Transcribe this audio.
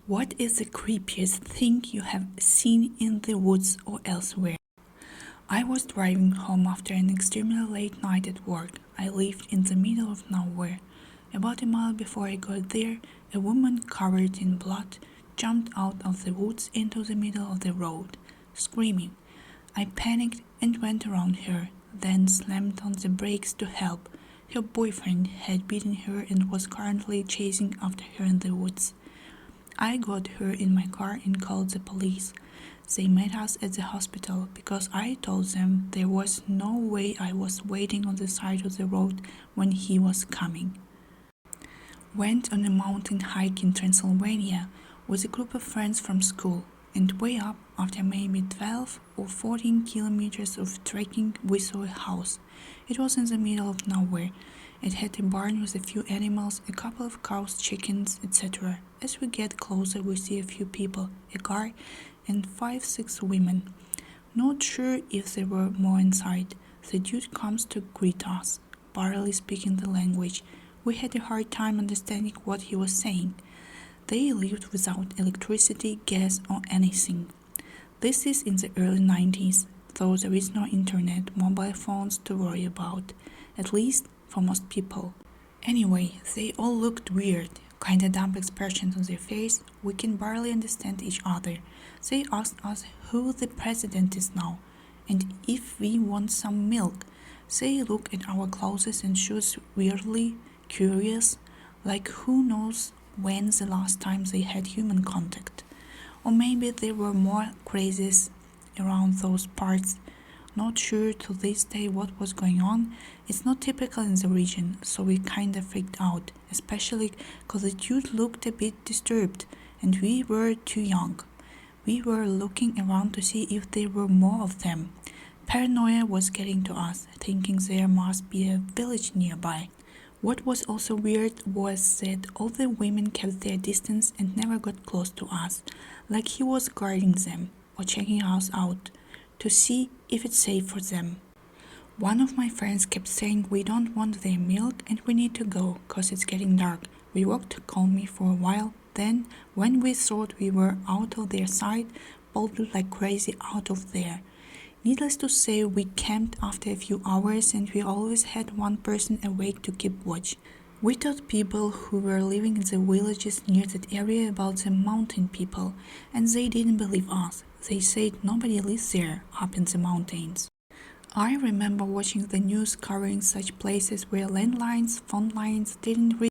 What is the creepiest thing you have seen in the woods or elsewhere? I was driving home after an extremely late night at work. I lived in the middle of nowhere. About a mile before I got there, a woman covered in blood jumped out of the woods into the middle of the road, screaming. I panicked and went around her, then slammed on the brakes to help. Her boyfriend had beaten her and was currently chasing after her in the woods. I got her in my car and called the police. They met us at the hospital because I told them there was no way I was waiting on the side of the road when he was coming. Went on a mountain hike in Transylvania with a group of friends from school, and way up, after maybe 12 or 14 kilometers of trekking, we saw a house. It was in the middle of nowhere. It had a barn with a few animals, a couple of cows, chickens, etc. As we get closer, we see a few people, a car, and 5-6 women. Not sure if there were more inside. The dude comes to greet us, barely speaking the language. We had a hard time understanding what he was saying. They lived without electricity, gas, or anything. This is in the early 90s, though there is no internet, mobile phones to worry about, at least for most people. Anyway, they all looked weird, kinda dumb expressions on their face. We can barely understand each other. They asked us who the president is now, and if we want some milk. They look at our clothes and shoes weirdly, curious, like who knows when the last time they had human contact. Or maybe there were more crazies around those parts. Not sure to this day what was going on. It's not typical in the region, so we kinda freaked out, especially cause the dude looked a bit disturbed and we were too young. We were looking around to see if there were more of them. Paranoia was getting to us, thinking there must be a village nearby. What was also weird was that all the women kept their distance and never got close to us, like he was guarding them or checking us out to see if it's safe for them. One of my friends kept saying we don't want their milk and we need to go cause it's getting dark. We walked calmly for a while, then when we thought we were out of their sight, bolted like crazy out of there. Needless to say, we camped after a few hours and we always had one person awake to keep watch. We told people who were living in the villages near that area about the mountain people, and they didn't believe us. They said nobody lives there, up in the mountains. I remember watching the news covering such places where landlines, phone lines didn't reach